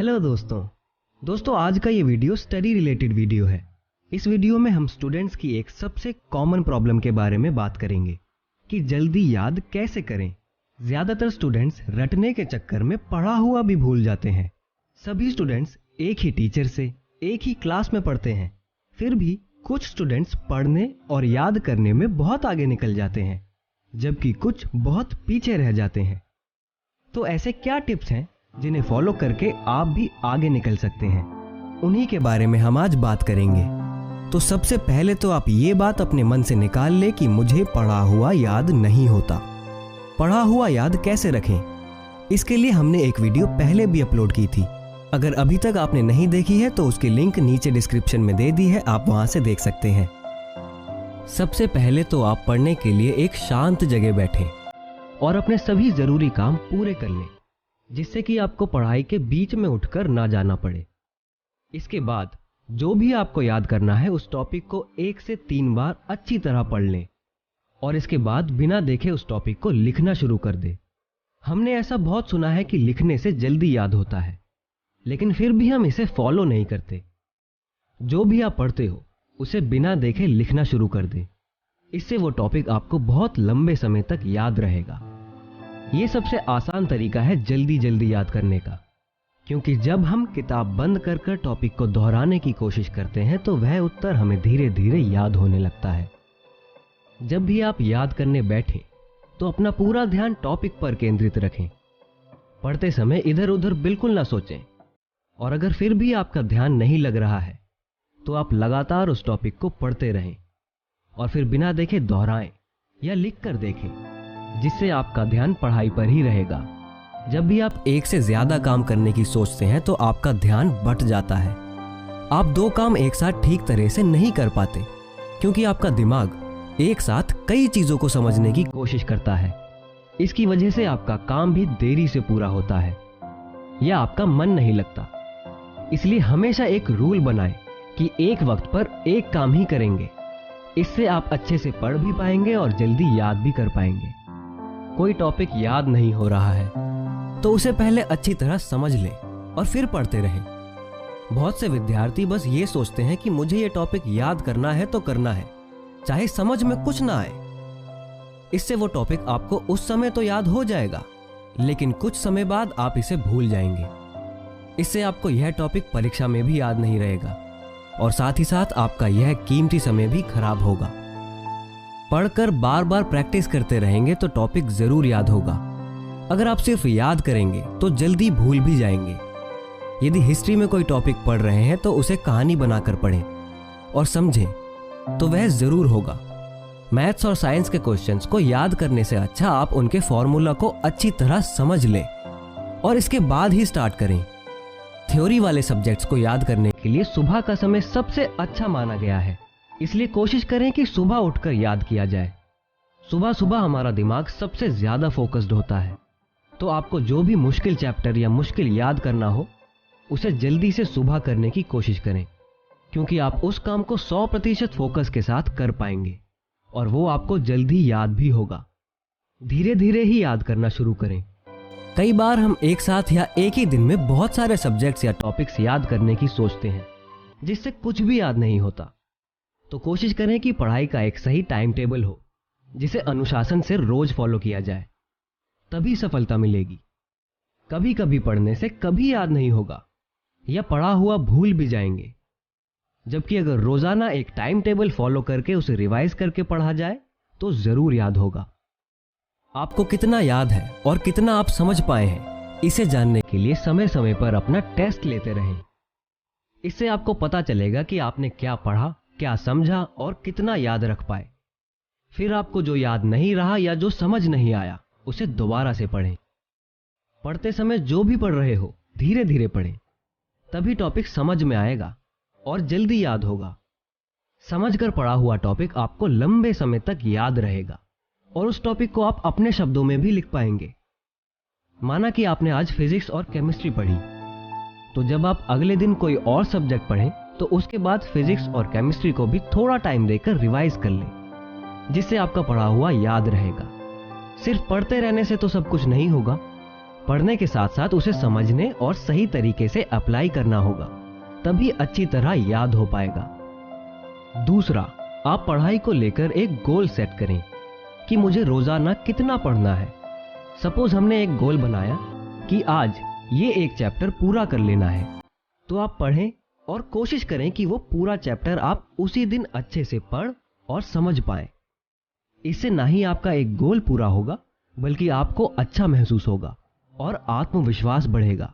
Hello दोस्तों आज का ये वीडियो स्टडी रिलेटेड वीडियो है। इस वीडियो में हम स्टूडेंट्स की एक सबसे कॉमन प्रॉब्लम के बारे में बात करेंगे कि जल्दी याद कैसे करें। ज़्यादातर स्टूडेंट्स रटने के चक्कर में पढ़ा हुआ भी भूल जाते हैं। सभी स्टूडेंट्स एक ही टीचर से एक ही क्लास में पढ़ते हैं, फिर भी कुछ स्टूडेंट्स पढ़ने और याद करने में बहुत आगे निकल जाते हैं, जबकि कुछ बहुत पीछे रह जाते हैं। तो ऐसे क्या टिप्स हैं जिन्हें फॉलो करके आप भी आगे निकल सकते हैं, उन्हीं के बारे में हम आज बात करेंगे। तो सबसे पहले तो आप ये बात अपने मन से निकाल लें कि मुझे पढ़ा हुआ याद नहीं होता। पढ़ा हुआ याद कैसे रखें, इसके लिए हमने एक वीडियो पहले भी अपलोड की थी। अगर अभी तक आपने नहीं देखी है तो उसकी लिंक नीचे डिस्क्रिप्शन में दे दी है, आप वहां से देख सकते हैं। सबसे पहले तो आप पढ़ने के लिए एक शांत जगह बैठें और अपने सभी जरूरी काम पूरे कर लें, जिससे कि आपको पढ़ाई के बीच में उठकर ना जाना पड़े। इसके बाद जो भी आपको याद करना है उस टॉपिक को 1 से 3 बार अच्छी तरह पढ़ लें और इसके बाद बिना देखे उस टॉपिक को लिखना शुरू कर दें। हमने ऐसा बहुत सुना है कि लिखने से जल्दी याद होता है, लेकिन फिर भी हम इसे फॉलो नहीं करते। जो भी आप पढ़ते हो उसे बिना देखे लिखना शुरू कर दें। इससे वो टॉपिक आपको बहुत लंबे समय तक याद रहेगा। ये सबसे आसान तरीका है जल्दी याद करने का, क्योंकि जब हम किताब बंद कर टॉपिक को दोहराने की कोशिश करते हैं तो वह उत्तर हमें धीरे धीरे याद होने लगता है। जब भी आप याद करने बैठें तो अपना पूरा ध्यान टॉपिक पर केंद्रित रखें। पढ़ते समय इधर उधर बिल्कुल ना सोचें, और अगर फिर भी आपका ध्यान नहीं लग रहा है तो आप लगातार उस टॉपिक को पढ़ते रहें और फिर बिना देखे दोहराएं या लिख कर देखें, जिससे आपका ध्यान पढ़ाई पर ही रहेगा। जब भी आप एक से ज्यादा काम करने की सोचते हैं तो आपका ध्यान बट जाता है। आप 2 काम एक साथ ठीक तरह से नहीं कर पाते, क्योंकि आपका दिमाग एक साथ कई चीजों को समझने की कोशिश करता है। इसकी वजह से आपका काम भी देरी से पूरा होता है या आपका मन नहीं लगता। इसलिए हमेशा एक रूल बनाएं कि एक वक्त पर एक काम ही करेंगे। इससे आप अच्छे से पढ़ भी पाएंगे और जल्दी याद भी कर पाएंगे। कोई टॉपिक याद नहीं हो रहा है तो उसे पहले अच्छी तरह समझ लें और फिर पढ़ते रहें। बहुत से विद्यार्थी बस ये सोचते हैं कि मुझे ये टॉपिक याद करना है तो करना है, चाहे समझ में कुछ ना आए। इससे वो टॉपिक आपको उस समय तो याद हो जाएगा, लेकिन कुछ समय बाद आप इसे भूल जाएंगे। इससे आपको यह टॉपिक परीक्षा में भी याद नहीं रहेगा और साथ ही साथ आपका यह कीमती समय भी खराब होगा। पढ़कर बार बार प्रैक्टिस करते रहेंगे तो टॉपिक जरूर याद होगा। अगर आप सिर्फ याद करेंगे तो जल्दी भूल भी जाएंगे। यदि हिस्ट्री में कोई टॉपिक पढ़ रहे हैं तो उसे कहानी बनाकर पढ़ें और समझें तो वह जरूर होगा। मैथ्स और साइंस के क्वेश्चंस को याद करने से अच्छा आप उनके फॉर्मूला को अच्छी तरह समझ लें और इसके बाद ही स्टार्ट करें। थ्योरी वाले सब्जेक्ट्स को याद करने के लिए सुबह का समय सबसे अच्छा माना गया है, इसलिए कोशिश करें कि सुबह उठकर याद किया जाए। सुबह सुबह हमारा दिमाग सबसे ज्यादा फोकस्ड होता है, तो आपको जो भी मुश्किल चैप्टर या मुश्किल याद करना हो उसे जल्दी से सुबह करने की कोशिश करें, क्योंकि आप उस काम को 100% फोकस के साथ कर पाएंगे और वो आपको जल्दी याद भी होगा। धीरे धीरे ही याद करना शुरू करें। कई बार हम एक साथ या एक ही दिन में बहुत सारे सब्जेक्ट्स या टॉपिक्स याद करने की सोचते हैं, जिससे कुछ भी याद नहीं होता। तो कोशिश करें कि पढ़ाई का एक सही टाइम टेबल हो, जिसे अनुशासन से रोज फॉलो किया जाए, तभी सफलता मिलेगी। कभी कभी पढ़ने से कभी याद नहीं होगा या पढ़ा हुआ भूल भी जाएंगे, जबकि अगर रोजाना एक टाइम टेबल फॉलो करके उसे रिवाइज करके पढ़ा जाए तो जरूर याद होगा। आपको कितना याद है और कितना आप समझ पाए हैं, इसे जानने के लिए समय समय पर अपना टेस्ट लेते रहें। इससे आपको पता चलेगा कि आपने क्या पढ़ा, क्या समझा और कितना याद रख पाए। फिर आपको जो याद नहीं रहा या जो समझ नहीं आया उसे दोबारा से पढ़ें। पढ़ते समय जो भी पढ़ रहे हो धीरे धीरे पढ़ें, तभी टॉपिक समझ में आएगा और जल्दी याद होगा। समझकर पढ़ा हुआ टॉपिक आपको लंबे समय तक याद रहेगा और उस टॉपिक को आप अपने शब्दों में भी लिख पाएंगे। माना कि आपने आज फिजिक्स और केमिस्ट्री पढ़ी, तो जब आप अगले दिन कोई और सब्जेक्ट पढ़ें तो उसके बाद फिजिक्स और केमिस्ट्री को भी थोड़ा टाइम देकर रिवाइज कर लें, जिससे आपका पढ़ा हुआ याद रहेगा। सिर्फ पढ़ते रहने से तो सब कुछ नहीं होगा, पढ़ने के साथ साथ उसे समझने और सही तरीके से अप्लाई करना होगा, तभी अच्छी तरह याद हो पाएगा। दूसरा, आप पढ़ाई को लेकर एक गोल सेट करें कि मुझे रोजाना कितना पढ़ना है। सपोज हमने एक गोल बनाया कि आज ये एक चैप्टर पूरा कर लेना है, तो आप पढ़ें और कोशिश करें कि वो पूरा चैप्टर आप उसी दिन अच्छे से पढ़ और समझ पाएं। इससे ना ही आपका एक गोल पूरा होगा, बल्कि आपको अच्छा महसूस होगा और आत्मविश्वास बढ़ेगा।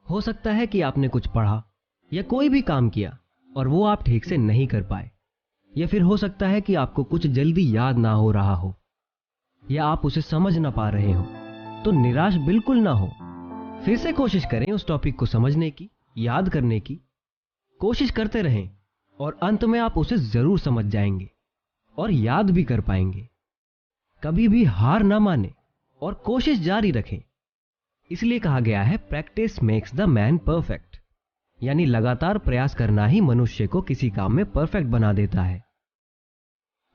हो सकता है कि आपने कुछ पढ़ा या कोई भी काम किया और वो आप ठीक से नहीं कर पाए, या फिर हो सकता है कि आपको कुछ जल्दी याद ना हो रहा हो या आप उसे समझ ना पा रहे हो, तो निराश बिल्कुल ना हो। फिर से कोशिश करें उस टॉपिक को समझने की, याद करने की। कोशिश करते रहें और अंत में आप उसे जरूर समझ जाएंगे और याद भी कर पाएंगे। कभी भी हार ना माने और कोशिश जारी रखें। इसलिए कहा गया है, practice makes the man perfect, यानी लगातार प्रयास करना ही मनुष्य को किसी काम में परफेक्ट बना देता है।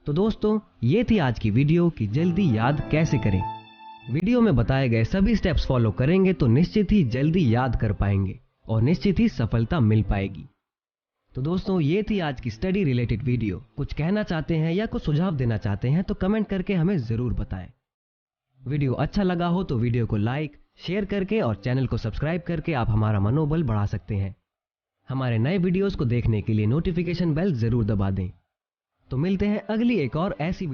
तो दोस्तों, ये थी आज की वीडियो कि जल्दी याद कैसे करें। वीडियो में बताए गए सभी स्टेप्स फॉलो करेंगे तो निश्चित ही जल्दी याद कर पाएंगे और निश्चित ही सफलता मिल पाएगी। तो दोस्तों, ये थी आज की स्टडी रिलेटेड वीडियो। कुछ कहना चाहते हैं या कुछ सुझाव देना चाहते हैं तो कमेंट करके हमें जरूर बताएं। वीडियो अच्छा लगा हो तो वीडियो को लाइक, शेयर करके और चैनल को सब्सक्राइब करके आप हमारा मनोबल बढ़ा सकते हैं। हमारे नए वीडियोस को देखने के लिए नोटिफिकेशन बेल जरूर दबा दें। तो मिलते हैं अगली एक और ऐसी